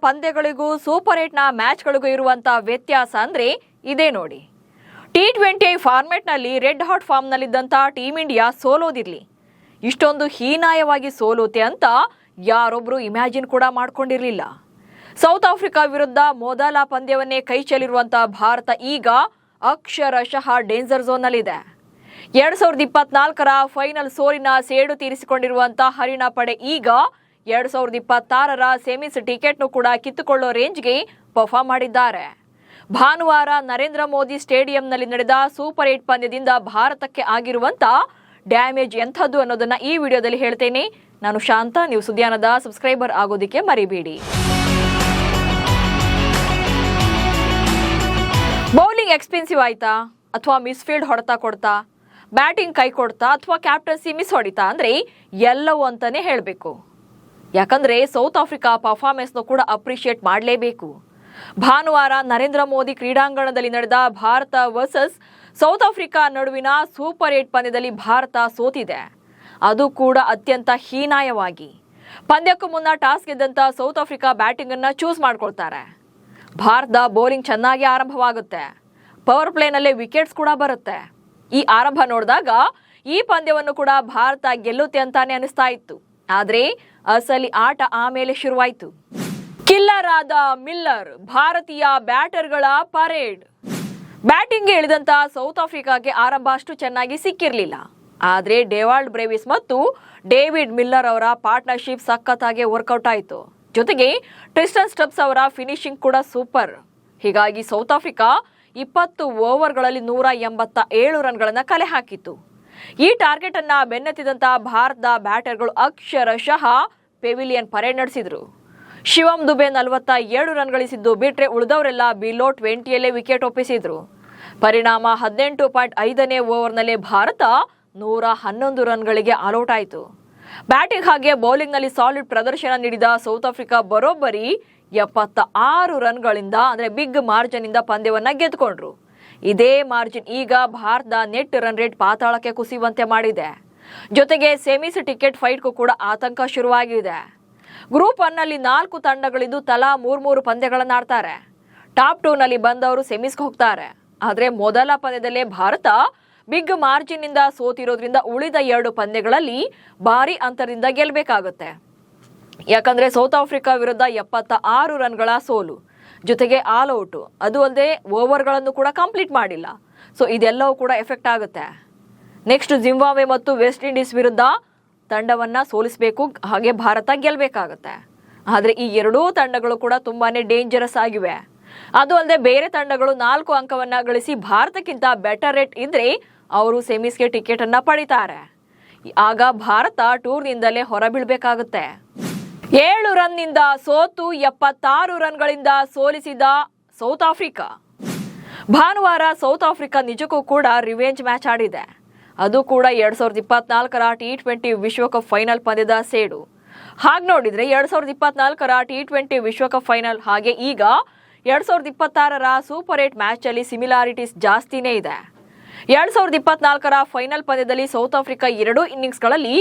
ಪಂದ್ಯಗಳಿಗೂ super 8ನ ಮ್ಯಾಚ್ಗಳಿಗೂ ಇರುವಂತ ವ್ಯತ್ಯಾಸ ಅಂದ್ರೆ ಇದೇ ನೋಡಿ. T20 ಫಾರ್ಮೆಟ್ನಲ್ಲಿ ರೆಡ್ ಹಾಟ್ ಫಾರ್ಮ್ನಲ್ಲಿದ್ದಂಥ ಟೀಮ್ ಇಂಡಿಯಾ ಸೋಲೋದಿರಲಿ, ಇಷ್ಟೊಂದು ಹೀನಾಯವಾಗಿ ಸೋಲುತ್ತೆ ಅಂತ ಯಾರೊಬ್ರು ಇಮ್ಯಾಜಿನ್ ಕೂಡ ಮಾಡ್ಕೊಂಡಿರಲಿಲ್ಲ. ಸೌತ್ ಆಫ್ರಿಕಾ ವಿರುದ್ಧ ಮೊದಲ ಪಂದ್ಯವನ್ನೇ ಕೈ ಚೆಲ್ಲಿರುವಂಥ ಭಾರತ ಈಗ ಅಕ್ಷರಶಃ ಡೇಂಜರ್ ಝೋನ್ನಲ್ಲಿದೆ. 2024ರ ಫೈನಲ್ ಸೋಲಿನ ಸೇಡು ತೀರಿಸಿಕೊಂಡಿರುವಂಥ ಹರಿಣ ಪಡೆ ಈಗ 2026ರ ಸೆಮಿಸ್ ಟಿಕೆಟ್ನು ಕೂಡ ಕಿತ್ತುಕೊಳ್ಳೋ ರೇಂಜ್ಗೆ ಪರ್ಫಾರ್ಮ್ ಮಾಡಿದ್ದಾರೆ. ಭಾನುವಾರ ನರೇಂದ್ರ ಮೋದಿ ಸ್ಟೇಡಿಯಂನಲ್ಲಿ ನಡೆದ ಸೂಪರ್ 8 ಪಂದ್ಯದಿಂದ ಭಾರತಕ್ಕೆ ಆಗಿರುವಂತ ಡ್ಯಾಮೇಜ್ ಎಂಥದ್ದು ಅನ್ನೋದನ್ನ ಈ ವಿಡಿಯೋದಲ್ಲಿ ಹೇಳ್ತೇನೆ. ನಾನು ಶಾಂತ, ನೀವು ಸುದ್ಯಾನದ ಸಬ್ಸ್ಕ್ರೈಬರ್ ಆಗೋದಿಕ್ಕೆ ಮರಿಬೇಡಿ. ಬೌಲಿಂಗ್ ಎಕ್ಸ್ಪೆನ್ಸಿವ್ ಆಯ್ತಾ, ಅಥವಾ ಮಿಸ್ಫೀಲ್ಡ್ ಹೊಡೆತ ಕೊಡ್ತಾ, ಬ್ಯಾಟಿಂಗ್ ಕೈ ಕೊಡ್ತಾ, ಅಥವಾ ಕ್ಯಾಪ್ಟನ್ಸಿ ಮಿಸ್ ಹೊಡಿತಾ ಅಂದ್ರೆ ಎಲ್ಲವೂ ಅಂತಾನೆ ಹೇಳಬೇಕು. ಯಾಕಂದ್ರೆ ಸೌತ್ ಆಫ್ರಿಕಾ ಪರ್ಫಾರ್ಮೆನ್ಸ್ನು ಕೂಡ ಅಪ್ರಿಷಿಯೇಟ್ ಮಾಡಲೇಬೇಕು. ಭಾನುವಾರ ನರೇಂದ್ರ ಮೋದಿ ಕ್ರೀಡಾಂಗಣದಲ್ಲಿ ನಡೆದ ಭಾರತ ವರ್ಸಸ್ ಸೌತ್ ಆಫ್ರಿಕಾ ನಡುವಿನ ಸೂಪರ್ 8 ಪಂದ್ಯದಲ್ಲಿ ಭಾರತ ಸೋತಿದೆ, ಅದು ಕೂಡ ಅತ್ಯಂತ ಹೀನಾಯವಾಗಿ. ಪಂದ್ಯಕ್ಕೂ ಮುನ್ನ ಟಾಸ್ ಗೆದ್ದಂತ ಸೌತ್ ಆಫ್ರಿಕಾ ಬ್ಯಾಟಿಂಗ್ ಅನ್ನ ಚೂಸ್ ಮಾಡ್ಕೊಳ್ತಾರೆ. ಭಾರತದ ಬೌಲಿಂಗ್ ಚೆನ್ನಾಗಿ ಆರಂಭವಾಗುತ್ತೆ, ಪವರ್ ಪ್ಲೇನಲ್ಲೇ ವಿಕೆಟ್ಸ್ ಕೂಡ ಬರುತ್ತೆ. ಈ ಆರಂಭ ನೋಡಿದಾಗ ಈ ಪಂದ್ಯವನ್ನು ಕೂಡ ಭಾರತ ಗೆಲ್ಲುತ್ತೆ ಅಂತಾನೆ ಅನಿಸ್ತಾ ಇತ್ತು. ಆದ್ರೆ ಅಸಲಿ ಆಟ ಆಮೇಲೆ ಶುರುವಾಯಿತು. ಕಿಲ್ಲರ್ ಆದ ಮಿಲ್ಲರ್, ಭಾರತೀಯ ಬ್ಯಾಟರ್ಗಳ ಪರೇಡ್. ಬ್ಯಾಟಿಂಗ್ಗೆ ಇಳಿದಂತ ಸೌತ್ ಆಫ್ರಿಕಾಗೆ ಆರಂಭ ಅಷ್ಟು ಚೆನ್ನಾಗಿ ಸಿಕ್ಕಿರಲಿಲ್ಲ. ಆದ್ರೆ ಡೇವಾಲ್ಡ್ ಬ್ರೇವಿಸ್ ಮತ್ತು ಡೇವಿಡ್ ಮಿಲ್ಲರ್ ಅವರ ಪಾರ್ಟ್ನರ್ಶಿಪ್ ಸಖತ್ತಾಗಿ ವರ್ಕೌಟ್ ಆಯಿತು. ಜೊತೆಗೆ ಟ್ರಿಸ್ಟನ್ ಸ್ಟಬ್ಸ್ ಅವರ ಫಿನಿಶಿಂಗ್ ಕೂಡ ಸೂಪರ್. ಹೀಗಾಗಿ ಸೌತ್ ಆಫ್ರಿಕಾ 20 ಓವರ್ಗಳಲ್ಲಿ 187 ರನ್ಗಳನ್ನ ಕಲೆ ಹಾಕಿತ್ತು. ಈ ಟಾರ್ಗೆಟ್ ಅನ್ನ ಬೆನ್ನತ್ತಿದಂತ ಭಾರತದ ಬ್ಯಾಟರ್ಗಳು ಅಕ್ಷರಶಃ ಪೆವಿಲಿಯನ್ ಪರೇಡ್ ನಡೆಸಿದ್ರು. ಶಿವಮ್ ದುಬೆ 47 ರನ್ ಗಳಿಸಿದ್ದು ಬಿಟ್ರೆ ಉಳಿದವರೆಲ್ಲ ಬಿಲೋ 20ಯಲ್ಲೇ ವಿಕೆಟ್ ಒಪ್ಪಿಸಿದ್ರು. ಪರಿಣಾಮ 18.5ನೇ ಓವರ್ನಲ್ಲೇ ಭಾರತ 111 ರನ್ಗಳಿಗೆ ಆಲ್ಔಟ್ ಆಯಿತು. ಬ್ಯಾಟಿಂಗ್ ಹಾಗೆ ಬೌಲಿಂಗ್ನಲ್ಲಿ ಸಾಲಿಡ್ ಪ್ರದರ್ಶನ ನೀಡಿದ ಸೌತ್ ಆಫ್ರಿಕಾ ಬರೋಬ್ಬರಿ 76 ರನ್ಗಳಿಂದ ಅಂದ್ರೆ ಬಿಗ್ ಮಾರ್ಜಿನ್ ಇಂದ ಪಂದ್ಯವನ್ನ ಗೆದ್ದುಕೊಂಡ್ರು. ಇದೇ ಮಾರ್ಜಿನ್ ಈಗ ಭಾರತದ ನೆಟ್ ರನ್ ರೇಟ್ ಪಾತಾಳಕ್ಕೆ ಕುಸಿಯುವಂತೆ ಮಾಡಿದೆ. ಜೊತೆಗೆ ಸೆಮಿಸ್ ಟಿಕೆಟ್ ಫೈಟ್ಗೂ ಕೂಡ ಆತಂಕ ಶುರುವಾಗಿದೆ. ಗ್ರೂಪ್ 1 ನಲ್ಲಿ 4 ತಂಡಗಳಿದ್ದು ತಲಾ 3 ಪಂದ್ಯಗಳನ್ನು ಆಡ್ತಾರೆ. ಟಾಪ್ 2 ನಲ್ಲಿ ಬಂದವರು ಸೆಮಿಸ್ಗೆ ಹೋಗ್ತಾರೆ. ಆದ್ರೆ ಮೊದಲ ಪಂದ್ಯದಲ್ಲೇ ಭಾರತ ಬಿಗ್ ಮಾರ್ಜಿನ್ ಇಂದ ಸೋತಿರೋದ್ರಿಂದ ಉಳಿದ 2 ಪಂದ್ಯಗಳಲ್ಲಿ ಭಾರಿ ಅಂತರದಿಂದ ಗೆಲ್ಲಬೇಕಾಗುತ್ತೆ. ಯಾಕಂದ್ರೆ ಸೌತ್ ಆಫ್ರಿಕಾ ವಿರುದ್ಧ 76 ರನ್ಗಳ ಸೋಲು, ಜೊತೆಗೆ ಆಲ್ ಔಟ್, ಅದು ಅಲ್ಲದೆ ಓವರ್ಗಳನ್ನು ಕೂಡ ಕಂಪ್ಲೀಟ್ ಮಾಡಿಲ್ಲ. ಸೊ ಇದೆಲ್ಲವೂ ಕೂಡ ಎಫೆಕ್ಟ್ ಆಗುತ್ತೆ. ನೆಕ್ಸ್ಟ್ ಜಿಂಬಾಬ್ವೆ ಮತ್ತು ವೆಸ್ಟ್ ಇಂಡೀಸ್ ವಿರುದ್ಧ ತಂಡವನ್ನ ಸೋಲಿಸಬೇಕು, ಹಾಗೆ ಭಾರತ ಗೆಲ್ಲಬೇಕಾಗುತ್ತೆ. ಆದ್ರೆ ಈ ಎರಡೂ ತಂಡಗಳು ಕೂಡ ತುಂಬಾನೇ ಡೇಂಜರಸ್ ಆಗಿವೆ. ಅದು ಅಲ್ಲದೆ ಬೇರೆ ತಂಡಗಳು 4 ಅಂಕವನ್ನ ಗಳಿಸಿ ಭಾರತಕ್ಕಿಂತ ಬೆಟರ್ ರೇಟ್ ಇದ್ರೆ ಅವರು ಸೆಮಿಸ್ಗೆ ಟಿಕೆಟ್ ಅನ್ನ ಪಡಿತಾರೆ. ಆಗ ಭಾರತ ಟೂರ್ನಿಂದಲೇ ಹೊರಬೀಳ್ಬೇಕಾಗುತ್ತೆ. 7 ರನ್ನಿಂದ ಸೋತು 76 ರನ್ಗಳಿಂದ ಸೋಲಿಸಿದ ಸೌತ್ ಆಫ್ರಿಕಾ. ಭಾನುವಾರ ಸೌತ್ ಆಫ್ರಿಕಾ ನಿಜಕ್ಕೂ ಕೂಡ ರಿವೆಂಜ್ ಮ್ಯಾಚ್ ಆಡಿದೆ. ಅದು ಕೂಡ 2024ರ T20 ವಿಶ್ವಕಪ್ ಫೈನಲ್ ಪಂದ್ಯದ ಸೇಡು. ಹಾಗೆ ನೋಡಿದ್ರೆ 2024ರ T20 ವಿಶ್ವಕಪ್ ಫೈನಲ್ ಹಾಗೆ ಈಗ 2026ರ ಸೂಪರ್ 8 ಮ್ಯಾಚ್ ಅಲ್ಲಿ ಸಿಮಿಲಾರಿಟೀಸ್ ಜಾಸ್ತಿನೇ ಇದೆ. 2024ರ ಫೈನಲ್ ಪಂದ್ಯದಲ್ಲಿ ಸೌತ್ ಆಫ್ರಿಕಾ 2 ಇನ್ನಿಂಗ್ಸ್ಗಳಲ್ಲಿ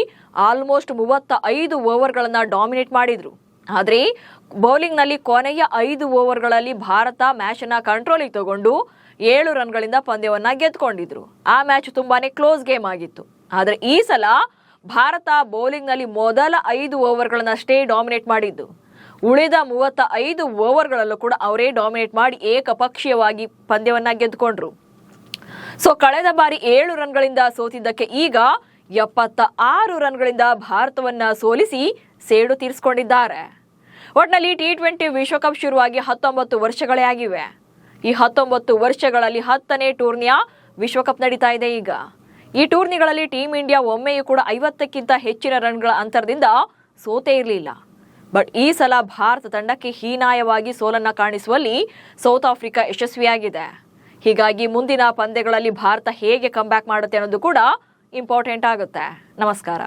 ಆಲ್ಮೋಸ್ಟ್ 35 ಓವರ್ಗಳನ್ನ ಡಾಮಿನೇಟ್ ಮಾಡಿದ್ರು. ಆದ್ರೆ ಬೌಲಿಂಗ್ ನಲ್ಲಿ ಕೊನೆಯ 5 ಓವರ್ಗಳಲ್ಲಿ ಭಾರತ ಮ್ಯಾಚ್ ಅನ್ನ ಕಂಟ್ರೋಲಿಗೆ ತಗೊಂಡು 7 ರನ್ಗಳಿಂದ ಪಂದ್ಯವನ್ನ ಗೆದ್ದುಕೊಂಡಿದ್ರು. ಆ ಮ್ಯಾಚ್ ತುಂಬಾನೇ ಕ್ಲೋಸ್ ಗೇಮ್ ಆಗಿತ್ತು. ಆದ್ರೆ ಈ ಸಲ ಭಾರತ ಬೌಲಿಂಗ್ ನಲ್ಲಿ ಮೊದಲ 5 ಓವರ್ಗಳನ್ನಷ್ಟೇ ಡಾಮಿನೇಟ್ ಮಾಡಿದ್ದು. ಉಳಿದ 35 ಓವರ್ಗಳಲ್ಲೂ ಕೂಡ ಅವರೇ ಡಾಮಿನೇಟ್ ಮಾಡಿ ಏಕಪಕ್ಷೀಯವಾಗಿ ಪಂದ್ಯವನ್ನ ಗೆದ್ದುಕೊಂಡ್ರು. ಸೊ ಕಳೆದ ಬಾರಿ 7 ರನ್ಗಳಿಂದ ಸೋತಿದ್ದಕ್ಕೆ ಈಗ 76 ರನ್ಗಳಿಂದ ಭಾರತವನ್ನ ಸೋಲಿಸಿ ಸೇಡು ತೀರಿಸಿಕೊಂಡಿದ್ದಾರೆ. ಒಟ್ನಲ್ಲಿ T20 ವಿಶ್ವಕಪ್ ಶುರುವಾಗಿ 19 ವರ್ಷಗಳೇ ಆಗಿವೆ. ಈ 19 ವರ್ಷಗಳಲ್ಲಿ 10ನೇ ಟೂರ್ನಿಯ ವಿಶ್ವಕಪ್ ನಡೀತಾ ಇದೆ. ಈಗ ಈ ಟೂರ್ನಿಗಳಲ್ಲಿ ಟೀಮ್ ಇಂಡಿಯಾ ಒಮ್ಮೆಯೂ ಕೂಡ 50ಕ್ಕಿಂತ ಹೆಚ್ಚಿನ ರನ್ಗಳ ಅಂತರದಿಂದ ಸೋತೇ ಇರಲಿಲ್ಲ. ಬಟ್ ಈ ಸಲ ಭಾರತ ತಂಡಕ್ಕೆ ಹೀನಾಯವಾಗಿ ಸೋಲನ್ನ ಕಾಣಿಸುವಲ್ಲಿ ಸೌತ್ ಆಫ್ರಿಕಾ ಯಶಸ್ವಿಯಾಗಿದೆ. ಹೀಗಾಗಿ ಮುಂದಿನ ಪಂದ್ಯಗಳಲ್ಲಿ ಭಾರತ ಹೇಗೆ ಕಮ್ ಬ್ಯಾಕ್ ಮಾಡುತ್ತೆ ಅನ್ನೋದು ಕೂಡ ಇಂಪಾರ್ಟೆಂಟ್ ಆಗುತ್ತೆ. ನಮಸ್ಕಾರ.